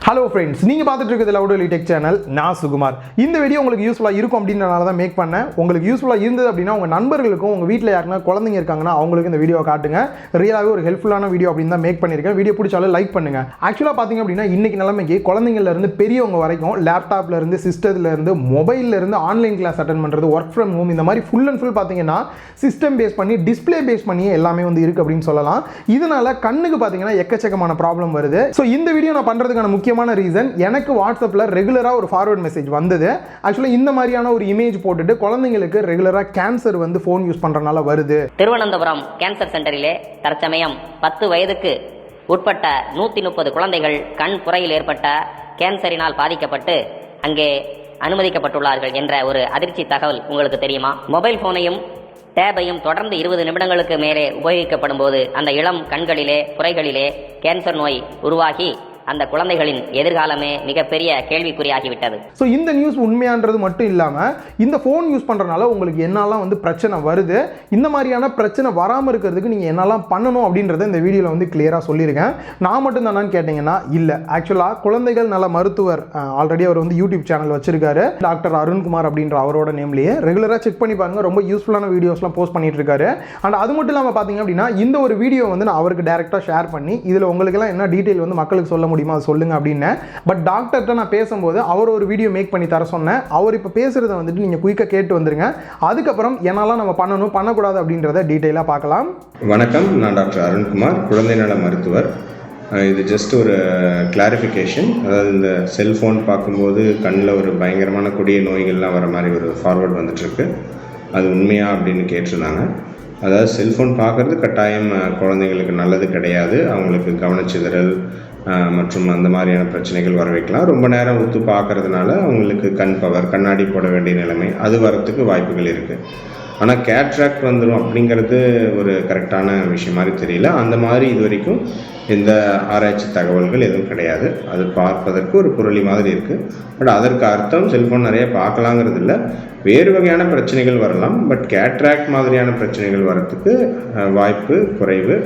Hello friends, நீங்கள் பார்த்துட்டு இருக்கிறது லவுடலி டெக் சேனல். நான் சுகுமார். இந்த வீடியோ உங்களுக்கு யூஸ்ஃபுல்லாக இருக்கும் அப்படின்றனால தான் மேக் பண்ணேன். உங்களுக்கு யூஸ்ஃபுல்லாக இருந்தது அப்படின்னா உங்கள் நண்பர்களுக்கும் உங்கள் வீட்டில் யாருன்னா குழந்தைங்க இருக்காங்கன்னா அவங்களுக்கு இந்த வீடியோ காட்டுங்க. ரியலாகவே ஒரு ஹெல்ப்ஃபுல்லான வீடியோ அப்படின்னு தான் மேக் பண்ணியிருக்கேன். வீடியோ பிடிச்சாலும் லைக் பண்ணுங்க. ஆக்சுவலாக பார்த்தீங்க அப்படின்னா இன்னைக்கு நிலைமைக்கு குழந்தைங்கள்லேருந்து பெரியவங்க வரைக்கும் லேப்டாப்லேருந்து சிஸ்டத்துலேருந்து மொபைல்லேருந்து ஆன்லைன் கிளாஸ் அட்டன் பண்ணுறது, ஒர்க் ஃப்ரம் ஹோம், இந்த மாதிரி ஃபுல் அண்ட் ஃபுல் பார்த்தீங்கன்னா சிஸ்டம் பேஸ் பண்ணி டிஸ்பிளே பேஸ் பண்ணி எல்லாமே வந்து இருக்குது அப்படின்னு சொல்லலாம். இதனால கண்ணுக்கு பார்த்தீங்கன்னா எக்கச்சக்கமான ப்ராப்ளம் வருது. ஸோ இந்த வீடியோ நான் பண்ணுறதுக்கான முக்கியமான ரீசன், எனக்கு வாட்ஸ்அப்ல ரெகுலரா ஒரு ஃபார்வர்ட் மெசேஜ் வந்தது. ஆக்சுவலா இந்த மாதிரியான ஒரு இமேஜ் போட்டுட்டு குழந்தைங்களுக்கு ரெகுலரா கேன்சர் வந்து ஃபோன் யூஸ் பண்றனால வருது. திருவனந்தபுரம் கேன்சர் சென்டரிலே தற்சமயம் 10 வயதுக்கு உட்பட்ட 130 குழந்தைகள் கண் புரையில் ஏற்பட்ட கேன்சரினால் பாதிக்கப்பட்டு அங்கே அனுமதிக்கப்பட்டுள்ளார்கள் என்ற ஒரு அதிர்ச்சி தகவல் உங்களுக்கு தெரியுமா? மொபைல் போனையும் டேபையும் தொடர்ந்து 20 நிமிடங்களுக்கு மேலே உபயோகிக்கப்படும் போது அந்த இளம் கண்களிலே புரைகளிலே கேன்சர் நோய் உருவாகி அந்த குழந்தைகளின் எதிர்காலமே மிகப்பெரிய கேள்விக்குறியாகிவிட்டது. ஸோ இந்த நியூஸ் உண்மையான்றது மட்டும் இல்லாமல் இந்த ஃபோன் யூஸ் பண்ணுறதுனால உங்களுக்கு என்னெல்லாம் வந்து பிரச்சனை வருது, இந்த மாதிரியான பிரச்சனை வராமல் இருக்கிறதுக்கு நீங்கள் என்னெல்லாம் பண்ணணும் அப்படின்றத இந்த வீடியோவில் வந்து கிளியராக சொல்லியிருக்கேன். நான் மட்டும் தானான்னு கேட்டிங்கன்னா இல்லை. ஆக்சுவலாக குழந்தைகள் நல மருத்துவர் ஆல்ரெடி அவர் வந்து யூடியூப் சேனல் வச்சிருக்காரு. டாக்டர் அருண்குமார் அப்படின்ற அவரோட நேம்லேயே ரெகுலராக செக் பண்ணி பாருங்க. ரொம்ப யூஸ்ஃபுல்லான வீடியோஸ்லாம் போஸ்ட் பண்ணிட்டு இருக்காரு. அண்ட் அது மட்டும் இல்லாமல் பார்த்தீங்க அப்படின்னா இந்த ஒரு வீடியோ வந்து நான் அவருக்கு டேரெக்டாக ஷேர் பண்ணி இதில் உங்களுக்கெல்லாம் என்ன டீட்டெயில் வந்து மக்களுக்கு சொல்ல முடியுமா அது சொல்லுங்க அப்படின்னு. பட் டாக்டர்கிட்ட நான் பேசும்போது அவர் ஒரு வீடியோ மேக் பண்ணி தர சொன்னேன். அவர் இப்போ பேசுறதை வந்துட்டு நீங்கள் குயிக்காக கேட்டு வந்துருங்க. அதுக்கப்புறம் என்னெல்லாம் நம்ம பண்ணணும் பண்ணக்கூடாது அப்படின்றத டீட்டெயிலாக பார்க்கலாம். வணக்கம், நான் டாக்டர் அருண்குமார், குழந்தை நல மருத்துவர். இது ஜஸ்ட் ஒரு கிளாரிஃபிகேஷன். அதாவது இந்த செல்ஃபோன் பார்க்கும்போது கண்ணில் ஒரு பயங்கரமான கொடிய நோய்கள்லாம் வர மாதிரி ஒரு ஃபார்வர்ட் வந்துட்டுருக்கு. அது உண்மையா அப்படின்னு கேட்டிருந்தாங்க. அதாவது செல்ஃபோன் பார்க்குறது கட்டாயம் குழந்தைங்களுக்கு நல்லது கிடையாது. அவங்களுக்கு கவனச்சிதறல் மற்றும் அந்த மாதிரியான பிரச்சனைகள் வர வைக்கலாம். ரொம்ப நேரம் உத்து பார்க்கறதுனால அவங்களுக்கு கண் பவர், கண்ணாடி போட வேண்டிய நிலைமை அது வரத்துக்கு வாய்ப்புகள் இருக்குது. ஆனால் கேட்ராக்ட் வந்துடும் அப்படிங்கிறது ஒரு கரெக்டான விஷயம் மாதிரி தெரியல. அந்த மாதிரி இது வரைக்கும் எந்த ஆராய்ச்சி தகவல்கள் எதுவும் கிடையாது. அது பார்ப்பதற்கு ஒரு புரளி மாதிரி இருக்குது. பட் அதற்கு அர்த்தம் செல்ஃபோன் நிறைய பார்க்கலாங்கிறது இல்லை. வேறு வகையான பிரச்சனைகள் வரலாம். பட் கேட்ராக்ட் மாதிரியான பிரச்சனைகள் வரத்துக்கு வாய்ப்பு குறைவு.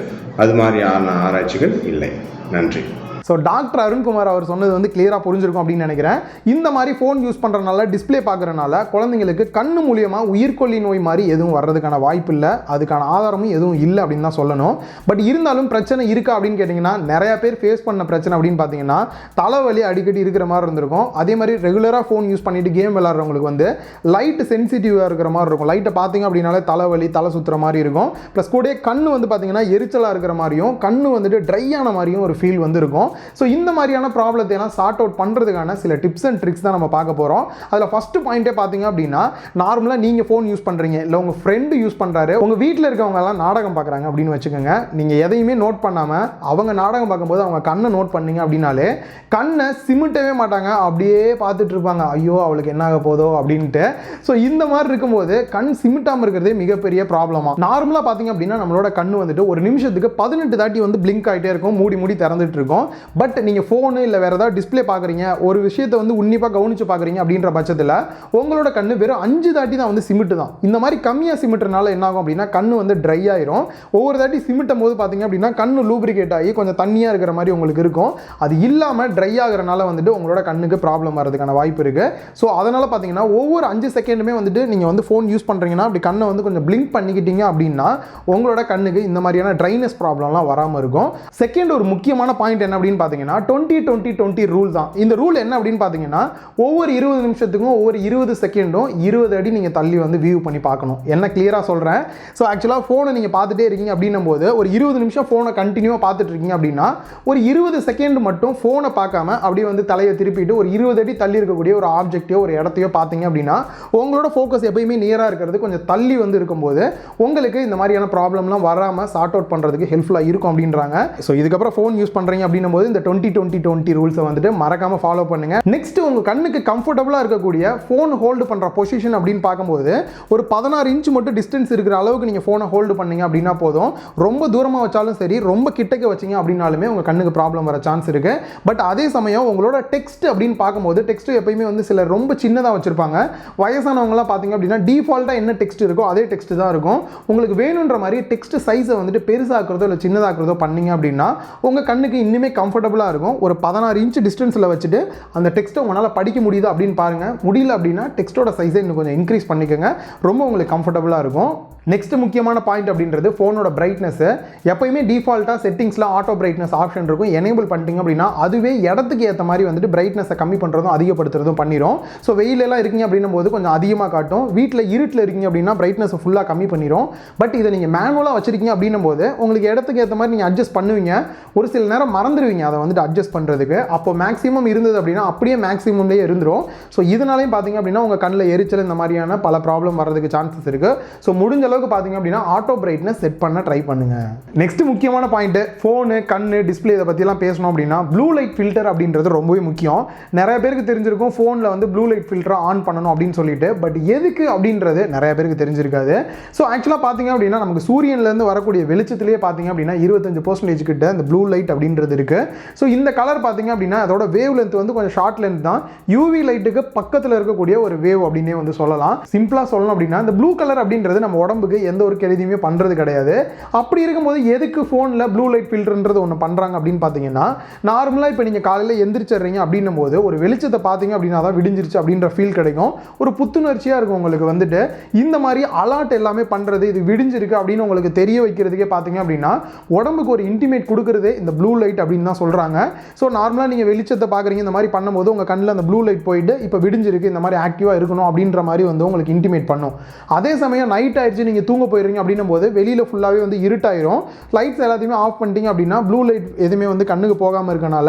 அது மாதிரியான ஆராய்ச்சிகள் இல்லை. நன்றி. ஸோ டாக்டர் அருண்குமார் அவர் சொன்னது வந்து கிளியராக புரிஞ்சிருக்கும் அப்படின்னு நினைக்கிறேன். இந்த மாதிரி ஃபோன் யூஸ் பண்ணுறதுனால, டிஸ்பிளே பார்க்குறதுனால குழந்தைங்களுக்கு கண்ணு மூலியமாக உயிர்கொல்லி நோய் மாதிரி எதுவும் வர்றதுக்கான வாய்ப்பு இல்லை. அதுக்கான ஆதாரமும் எதுவும் இல்லை அப்படின்னு தான் சொல்லணும். பட் இருந்தாலும் பிரச்சனை இருக்கா அப்படின்னு கேட்டிங்கன்னா நிறையா பேர் ஃபேஸ் பண்ண பிரச்சனை அப்படின்னு பார்த்தீங்கன்னா தலைவலி அடிக்கடி இருக்கிற மாதிரி இருந்திருக்கும். அதே மாதிரி ரெகுலராக ஃபோன் யூஸ் பண்ணிட்டு கேம் விளாட்றவங்களுக்கு வந்து லைட் சென்சிட்டிவாக இருக்கிற மாதிரி இருக்கும். லைட்டை பார்த்தீங்க அப்படின்னாலே தலைவலி, தலை சுற்றுற மாதிரி இருக்கும். ப்ளஸ் கூட கண்ணு வந்து பார்த்தீங்கன்னா எரிச்சலாக இருக்கிற மாதிரியும், கண்ணு வந்துட்டு ட்ரை ஆன மாதிரியும் ஒரு ஃபீல் வந்து இருக்கும். ஸோ இந்த மாதிரியான ப்ராப்ளத்தை எல்லாம் சார்ட் அவுட் பண்ணுறதுக்கான சில டிப்ஸ் அண்ட் ட்ரிக்ஸ் தான் நம்ம பார்க்க போகிறோம். அதில் ஃபஸ்ட்டு பாயிண்ட்டே பார்த்தீங்க அப்படின்னா, நார்மலாக நீங்கள் ஃபோன் யூஸ் பண்ணுறீங்க, இல்லை உங்கள் ஃப்ரெண்டு யூஸ் பண்ணுறாரு, உங்கள் வீட்டில் இருக்கவங்கலாம் நாடகம் பார்க்குறாங்க அப்படின்னு வச்சுக்கோங்க. நீங்கள் எதையுமே நோட் பண்ணாமல் அவங்க நாடகம் பார்க்கும்போது அவங்க கண்ணை நோட் பண்ணீங்க அப்படின்னாலே கண்ணை சிமிட்டவே மாட்டாங்க, அப்படியே பார்த்துட்டு இருப்பாங்க. ஐயோ அவளுக்கு என்ன ஆக போதோ அப்படின்ட்டு. ஸோ இந்த மாதிரி இருக்கும்போது கண் சிமிட்டாமல் இருக்கிறதே மிகப்பெரிய ப்ராப்ளமாக. நார்மலாக பார்த்தீங்க அப்படின்னா நம்மளோட கண்ணு வந்துட்டு ஒரு நிமிஷத்துக்கு 18 தாட்டி வந்து பிளிங்க் ஆகிட்டே இருக்கும், மூடி மூடி திறந்துட்டு இருக்கும். பட் நீங்கள் ஃபோனு இல்லை வேறு ஏதாவது டிஸ்பிளே பார்க்குறீங்க, ஒரு விஷயத்தை வந்து உன்னிப்பாக கவனித்து பார்க்குறீங்க அப்படின்ற பட்சத்தில் உங்களோட கண்ணு வெறும் 5 தாட்டி தான் வந்து சிமிட்டு தான். இந்த மாதிரி கம்மியாக சிமிட்டுறனால என்ன ஆகும் அப்படின்னா கண்ணு வந்து ட்ரை ஆயிரும். ஒவ்வொரு தாட்டி சிமிட்டும் போது பார்த்தீங்க அப்படின்னா கண்ணு லூப்ரிகேட் ஆகி கொஞ்சம் தண்ணியாக இருக்கிற மாதிரி உங்களுக்கு இருக்கும். அது இல்லாமல் ட்ரை ஆகிறனால வந்துட்டு உங்களோட கண்ணுக்கு ப்ராப்ளம் வரதுக்கான வாய்ப்பு இருக்குது. ஸோ அதனால் பார்த்தீங்கன்னா ஒவ்வொரு 5 செகண்டுமே வந்துட்டு நீங்கள் வந்து ஃபோன் யூஸ் பண்ணுறீங்கன்னா அப்படி கண்ணை வந்து கொஞ்சம் பிளிங்க் பண்ணிக்கிட்டீங்க அப்படின்னா உங்களோட கண்ணுக்கு இந்த மாதிரியான ட்ரைனஸ் ப்ராப்ளம்லாம் வராமல் இருக்கும். செகண்ட் ஒரு முக்கியமான பாயிண்ட் என்ன அப்படின்னு பார்த்தீங்கன்னா 20-20-20 ரூல் தான். இந்த ரூல் என்ன அப்படின்னு பார்த்தீங்கன்னா ஒவ்வொரு 20 நிமிஷத்துக்கும் ஒவ்வொரு 20 செகண்டும் 20 அடி நீங்கள் தள்ளி வந்து வியூ பண்ணி பார்க்கணும். என்ன கிளியராக சொல்கிறேன். ஸோ ஆக்சுவலாக ஃபோனை நீங்கள் பார்த்துட்டே இருக்கீங்க அப்படின்னும் போது ஒரு 20 நிமிஷம் ஃபோனை கண்டினியூவாக பார்த்துட்டு இருக்கீங்க அப்படின்னா ஒரு 20 செகண்ட் மட்டும் ஃபோனை பார்க்காம அப்படியே வந்து தலையை திருப்பிட்டு ஒரு 20 அடி தள்ளி இருக்கக்கூடிய ஒரு ஆப்ஜெக்டையோ ஒரு இடத்தையோ பார்த்தீங்க அப்படின்னா உங்களோட ஃபோக்கஸ் எப்பயுமே நியராக இருக்கிறது கொஞ்சம் தள்ளி வந்து இருக்கும்போது உங்களுக்கு இந்த மாதிரியான ப்ராப்ளம்லாம் வராமல் சார்ட் அவுட் பண்ணுறதுக்கு ஹெல்ப்ஃபுல்லாக இருக்கும் அப்படின்றாங்க. ஸோ இதுக்கப்புறம் ஃபோன் யூஸ் பண்ணுறீங்க அப்படின்னும் போது இந்த 20-20-20 ரூல்ஸை வந்துட்டு மறக்காம ஃபாலோ பண்ணுங்க. நெக்ஸ்ட் உங்க கண்ணுக்கு கம்ஃபர்டபுளா இருக்கக்கூடிய ஃபோன் ஹோல்டு பண்ற பொசிஷன் அப்படின்னு பார்க்கும்போது ஒரு 16 இன்ச் மட்டும் டிஸ்டன்ஸ் இருக்கிற அளவுக்கு நீங்க ஃபோனை ஹோல்டு பண்ணீங்க அப்படின்னா போதும். ரொம்ப தூரமா வச்சாலும் சரி, ரொம்ப கிட்டக்க வச்சீங்க அப்படின்னாலுமே உங்க கண்ணுக்கு ப்ராப்ளம் வர சான்ஸ் இருக்கு. பட் அதே சமயம் உங்களோட டெக்ஸ்ட் அப்படின்னு பார்க்கும்போது டெக்ஸ்ட் எப்பயுமே வந்து சில ரொம்ப சின்னதாக வச்சிருப்பாங்க. வயசானவங்களாம் பார்த்தீங்க அப்படின்னா டிஃபால்ட்டா என்ன டெக்ஸ்ட் இருக்கோ அதே டெக்ஸ்ட் தான் இருக்கும். உங்களுக்கு வேணுன்ற மாதிரி டெக்ஸ்ட் சைஸை வந்துட்டு பெருசாக்குறதோ இல்லை சின்னதாக்குறதோ பண்ணீங்க அப்படின்னா உங்க கண்ணுக்கு இன்னுமே கம்ஃபர்டபுளாக இருக்கும். ஒரு 16 இன்ச் டிஸ்டன்ஸில் வச்சுட்டு அந்த டெக்ஸ்ட்டை உங்களால் படிக்க முடியுது அப்படின்னு பாருங்கள். முடியல அப்படின்னா டெக்ஸ்ட்டோட சைஸை இன்னும் கொஞ்சம் இன்க்ரீஸ் பண்ணிக்கோங்க. ரொம்ப உங்களுக்கு கம்ஃபர்டபுளாக இருக்கும். நெக்ஸ்ட் முக்கியமான பாயிண்ட் அப்படின்றது ஃபோனோட பிரைட்னஸ். எப்பயுமே டிஃபால்ட்டாக செட்டிங்ஸில் ஆட்டோ பிரைட்னஸ் ஆப்ஷன் இருக்கும். எனேபிள் பண்ணிட்டீங்க அப்படின்னா அதுவே இடத்துக்கு ஏற்ற மாதிரி வந்துட்டு பிரைட்னஸை கம்மி பண்ணுறதும் அதிகப்படுத்துறதும் பண்ணிடும். ஸோ வெயிலெல்லாம் இருக்கீங்க அப்படின்னும் போது கொஞ்சம் அதிகமாக காட்டும். வீட்டில் இருட்டில் இருக்கீங்க அப்படின்னா பிரைட்னஸை ஃபுல்லாக கம்மி பண்ணிடும். பட் இதை நீங்கள் மேனுவலாக வச்சிருக்கீங்க அப்படின்னும் போது உங்களுக்கு இடத்துக்கு ஏற்ற மாதிரி நீங்கள் அட்ஜஸ்ட் பண்ணுவீங்க. ஒரு சில நேரம் மறந்துடுவீங்க அதை வந்துட்டு அட்ஜஸ்ட் பண்ணுறதுக்கு. அப்போ மேக்ஸிமம் இருந்தது அப்படின்னா அப்படியே மேக்ஸிமம்லேயே இருந்துடும். ஸோ இதனாலையும் பார்த்தீங்க அப்படின்னா உங்கள் கண்ணில் எரிச்சல் இந்த மாதிரியான பல ப்ராப்ளம் வரதுக்கு சான்சஸ் இருக்குது. ஸோ முடிஞ்ச அளவுக்கு பார்த்தீங்க அப்படின்னா ஆட்டோ பிரைட்னஸ் செட் பண்ண ட்ரை பண்ணுங்க. நெக்ஸ்ட் முக்கியமான பாயிண்ட், ஃபோனு கண்ணு டிஸ்பிளே இதை பற்றிலாம் பேசணும் அப்படின்னா ப்ளூ லைட் ஃபில்டர் அப்படின்றது ரொம்பவே முக்கியம். நிறைய பேருக்கு தெரிஞ்சிருக்கும் ஃபோனில் வந்து ப்ளூ லைட் ஃபில்டரை ஆன் பண்ணணும் அப்படின்னு சொல்லிட்டு. பட் எதுக்கு அப்படின்றது நிறைய பேருக்கு தெரிஞ்சிருக்காது. ஸோ ஆக்சுவலாக பார்த்தீங்க அப்படின்னா நமக்கு சூரியன்லேருந்து வரக்கூடிய வெளிச்சத்திலேயே பார்த்தீங்க அப்படின்னா 25% கிட்ட இந்த ப்ளூ லைட் அப்படின்றது இருக்கு. ஸோ இந்த கலர் பார்த்தீங்க அப்படின்னா அதோட வேவ் லென்த் வந்து கொஞ்சம் ஷார்ட் லென்த் தான். யூவி லைட்டுக்கு பக்கத்தில் இருக்கக்கூடிய ஒரு வேவ் அப்படின்னே வந்து சொல்லலாம். சிம்பிளாக சொல்லணும் அப்படின்னா இந்த ப்ளூ கலர் அப்படின்றது நம்ம உடம்புக்கு எந்த ஒரு கெடுதியுமே பண்ணுறது கிடையாது. அப்படி இருக்கும்போது எதுக்கு ஃபோனில் ப்ளூ லைட் ஃபில்டர்ன்றது ஒன்று பண்ணுறாங்க அப்படின்னு பார்த்தீங்கன்னா, நார்மலாக இப்போ நீங்கள் காலையில் எந்திரிச்சிடுறீங்க அப்படின்னும் போது ஒரு வெளிச்சத்தை பார்த்தீங்க அப்படின்னா தான் விடிஞ்சிருச்சு அப்படின்ற ஃபீல் கிடைக்கும். ஒரு புத்துணர்ச்சியாக இருக்கும் உங்களுக்கு வந்துட்டு. இந்த மாதிரி அலர்ட் எல்லாமே பண்ணுறது இது விடிஞ்சிருக்கு அப்படின்னு உங்களுக்கு தெரிய வைக்கிறதுக்கே பார்த்தீங்க அப்படின்னா உடம்புக்கு ஒரு இன்டிமேட் கொடுக்குறதே இந்த ப்ளூ லைட் அப்படின்னு தான் சொல்கிறாங்க. ஸோ நார்மலாக நீங்கள் வெளிச்சத்தை பார்க்குறீங்க இந்த மாதிரி பண்ணும்போது உங்கள் கண்ணில் அந்த ப்ளூ லைட் போயிட்டு இப்போ விடிஞ்சிருக்கு இந்த மாதிரி ஆக்டிவாக இருக்கணும் அப்படின்ற மாதிரி வந்து உங்களுக்கு இன்டிமேட் பண்ணும். அதே சமயம் நைட் ஆயிடுச்சு நீங்கள் தூங்க போயிடுறீங்க அப்படின்னும் போது வெளியில் ஃபுல்லாகவே வந்து இருட்டாயிரும். லைட்ஸ் எல்லாத்தையுமே ஆஃப் பண்ணிட்டீங்க அப்படின்னா ப்ளூ லைட் எதுவுமே வந்து கண்ணுக்கு போகாமல் இருக்கனால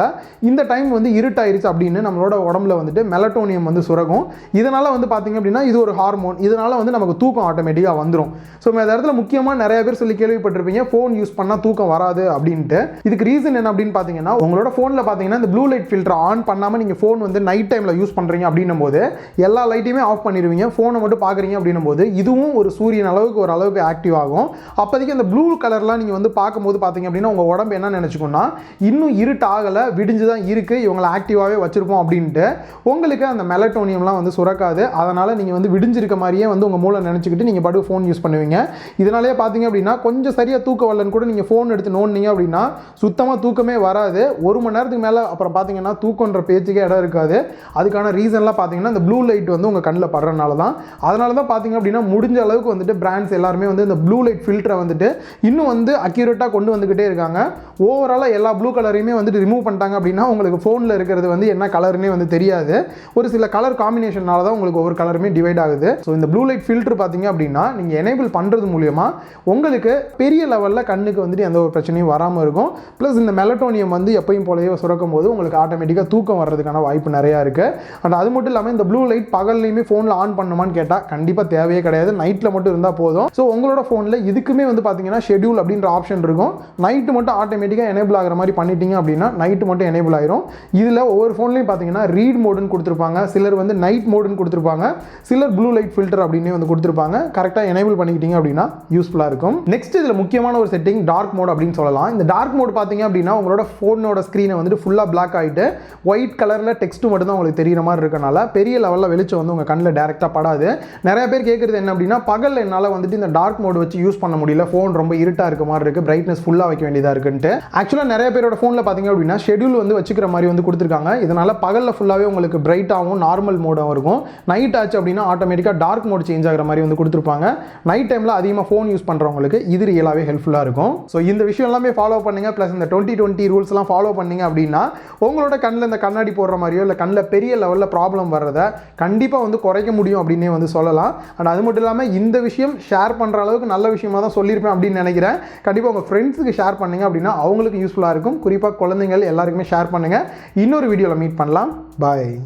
இந்த டைம் வந்து இருட்டாயிருச்சு அப்படின்னு நம்மளோட உடம்புல வந்துட்டு மெலட்டோனியம் வந்து சுரக்கும். இதனால் வந்து பார்த்தீங்க அப்படின்னா இது ஒரு ஹார்மோன். இதனால் வந்து நமக்கு தூக்கம் ஆட்டோமேட்டிக்காக வந்துடும். ஸோ இந்த இடத்துல முக்கியமாக நிறைய பேர் சொல்லி கேள்விப்பட்டிருப்பீங்க ஃபோன் யூஸ் பண்ணால் தூக்கம் வராது அப்படின்ட்டு. இதுக்கு ரீசன் என்ன அப்படின்னு பார்த்தீங்கன்னா உங்களோட ஃபோனில் பார்த்தீங்கன்னா இந்த ப்ளூ லைட் ஃபில்டர் ஆன் பண்ணாமல் நீங்கள் ஃபோன் வந்து நைட் டைமில் யூஸ் பண்ணுறீங்க அப்படின்னும் போது எல்லா லைட்டையுமே ஆஃப் பண்ணிடுவீங்க. ஃபோனை மட்டும் பார்க்குறீங்க அப்படின்னும் போது இதுவும் ஒரு சூரியன் அளவுக்கு ஒரு அளவுக்கு ஆக்டிவ் ஆகும். அப்போதைக்கு அந்த ப்ளூ கலர்லாம் நீங்கள் வந்து பார்க்கும்போது பார்த்தீங்க அப்படின்னா உங்கள் உடம்பு என்ன நினச்சிக்கோன்னா இன்னும் இருட்டு ஆகலை, விடிஞ்சு தான் இருக்குது, இவங்களை ஆக்டிவாகவே வச்சுருப்போம் அப்படின்ட்டு உங்களுக்கு அந்த மெலட்டோனியம்லாம் வந்து சுரக்காது. அதனால் நீங்கள் வந்து விடிஞ்சிருக்க மாதிரியே வந்து உங்கள் மூளை நினச்சிக்கிட்டு நீங்கள் பாட்டு ஃபோன் யூஸ் பண்ணுவீங்க. இதனாலே பார்த்தீங்க அப்படின்னா கொஞ்சம் சரியாக தூக்கம் வரலன்னு கூட நீங்கள் ஃபோன் எடுத்து நோண்டிங்க அப்படின்னா சுத்தமாக தூக்கமே வராது. 1 மணி நேரத்துக்கு மேலே அப்புறம் பார்த்தீங்கன்னா தூக்கன்ற பேச்சுக்கே இடம் இருக்காது. அதுக்கான ரீசன்லாம் பார்த்தீங்கன்னா இந்த ப்ளூ லைட் வந்து உங்கள் கண்ணில் படுறதுனால தான். அதனால தான் பார்த்தீங்க அப்படின்னா முடிஞ்ச அளவுக்கு வந்துட்டு பிராண்ட்ஸ் எல்லாருமே வந்து இந்த ப்ளூ லைட் ஃபில்டரை வந்துட்டு இன்னும் வந்து அக்யூரேட்டாக கொண்டு வந்துக்கிட்டே இருக்காங்க. ஓவராலாக எல்லா ப்ளூ கலரையுமே வந்துட்டு ரிமூவ் பண்ணிட்டாங்க அப்படின்னா உங்களுக்கு ஃபோனில் இருக்கிறது வந்து என்ன கலர்னே வந்து தெரியாது. ஒரு சில கலர் காம்பினேஷனால தான் உங்களுக்கு ஒவ்வொரு கலருமே டிவைட் ஆகுது. ஸோ இந்த ப்ளூ லைட் ஃபில்டர் பார்த்தீங்க அப்படின்னா நீங்கள் எனேபிள் பண்ணுறது மூலியமாக உங்களுக்கு பெரிய லெவலில் கண்ணுக்கு வந்துட்டு எந்த ஒரு பிரச்சனையும் வராமல் இருக்கும். ப்ளஸ் இந்த மெலட்டோனியம் வந்து எப்பயும் போலவே சுரக்கும் போது உங்களுக்கு ஆட்டோமேட்டிக்காக தூக்கம் வர்றதுக்கான வாய்ப்பு நிறையா இருக்குது. அண்ட் அது மட்டும் இல்லாமல் இந்த ப்ளூ லைட் பகல்லையுமே ஃபோனில் ஆன் பண்ணுமான்னு கேட்டால் கண்டிப்பாக தேவையே கிடையாது. நைட்டில் மட்டும் இருந்தால் போதும். ஸோ உங்களோட ஃபோனில் இதுக்குமே வந்து பார்த்தீங்கன்னா ஷெட்யூல் அப்படின்ற ஆப்ஷன் இருக்கும். நைட்டு மட்டும் ஆட்டோமேட்டிக்காக எனேபிள் ஆகிற மாதிரி பண்ணிட்டீங்க அப்படின்னா நைட்டு மட்டும் எனேபிள் ஆயிரும். இதில் ஒவ்வொரு ஃபோன்லையும் பார்த்தீங்கன்னா ரீட் மோடுன்னு கொடுத்துருப்பாங்க, சிலர் வந்து நைட் மோடுன்னு கொடுத்துருப்பாங்க, சிலர் ப்ளூ லைட் ஃபில்டர் அப்படின்னு வந்து கொடுத்துருப்பாங்க. கரெக்டாக எனேபிள் பண்ணிக்கிட்டீங்க அப்படின்னா யூஸ்ஃபுல்லாக இருக்கும். நெக்ஸ்ட் இதில் முக்கியமான ஒரு செட்டிங் டார்க் மோட் அப்படின்னு சொல்லலாம். இந்த டார்க் மோட் பார்த்தீங்க அப்படின்னா உங்களோட ஃபோனோட ஸ்க்ரீனை வந்துட்டு ஃபுல்லாக பிளாக் ஆகிட்டு ஒயிட் கலரில் டெக்ஸ்ட் மட்டும் தான் உங்களுக்கு தெரியுற மாதிரி இருக்கனால பெரிய லெவலில் வெளிச்சம் வந்து உங்கள் கண்ணில் டேரெக்டாக படாது. நிறைய பேர் கேட்குறது என்ன அப்படின்னா பகலில் என்னால் வந்துட்டு இந்த டார்க் மோட் வச்சு யூஸ் பண்ண முடியல, ஃபோன் ரொம்ப இருட்டாக இருக்க மாதிரி இருக்குது, பிரைட்னஸ் ஃபுல்லாக வைக்க வேண்டியதாக இருக்குன்ட்டு. ஆக்சுவலாக நிறைய பேரோட ஃபோனில் பார்த்தீங்க அப்படின்னா ஷெட்யூல் வந்து வச்சுக்கிற மாதிரி வந்து கொடுத்துருக்காங்க. இதனால் பகலில் ஃபுல்லாகவே உங்களுக்கு பிரைட்டாகவும் நார்மல் மோடாகவும் இருக்கும். நைட் ஆச்சு அப்படின்னா ஆட்டோமேட்டிக்காக டார்க் மோட் சேஞ்ச் ஆகிற மாதிரி வந்து கொடுத்துருப்பாங்க. நைட் டைமில் அதிகமாக ஃபோன் யூஸ் பண்ணுறவங்களுக்கு இது ரியலாகவே ஹெல்ப்ஃபுல்லாக இருக்கும். ஸோ இந்த விஷயம் எல்லாமே ஃபாலோ பண்ணுங்கள். ப்ளஸ் இந்த 2020 ரூல்ஸ்லாம் ஃபாலோ பண்ணிங்க அப்படின்னா உங்களோட கண்ணில் இந்த கண்ணாடி போடுற மாதிரியோ இல்லை கண்ணில் பெரிய லெவலில் ப்ராப்ளம் வர்றதை கண்டிப்பாக வந்து குறைக்க முடியும் அப்படின்னே வந்து சொல்லலாம். அண்ட் அது மட்டும் இல்லாமல் இந்த விஷயம் ஷேர் பண்ணுற அளவுக்கு நல்ல விஷயமாக தான் சொல்லியிருப்பேன் அப்படின்னு நினைக்கிறேன். கண்டிப்பாக உங்கள் ஃப்ரெண்ட்ஸுக்கு ஷேர் பண்ணுங்க அப்படின்னா அவங்களுக்கு யூஸ்ஃபுல்லாக இருக்கும். குறிப்பாக குழந்தைகள் எல்லாருக்குமே ஷேர் பண்ணுங்கள். இன்னொரு வீடியோவில் மீட் பண்ணலாம். பாய்.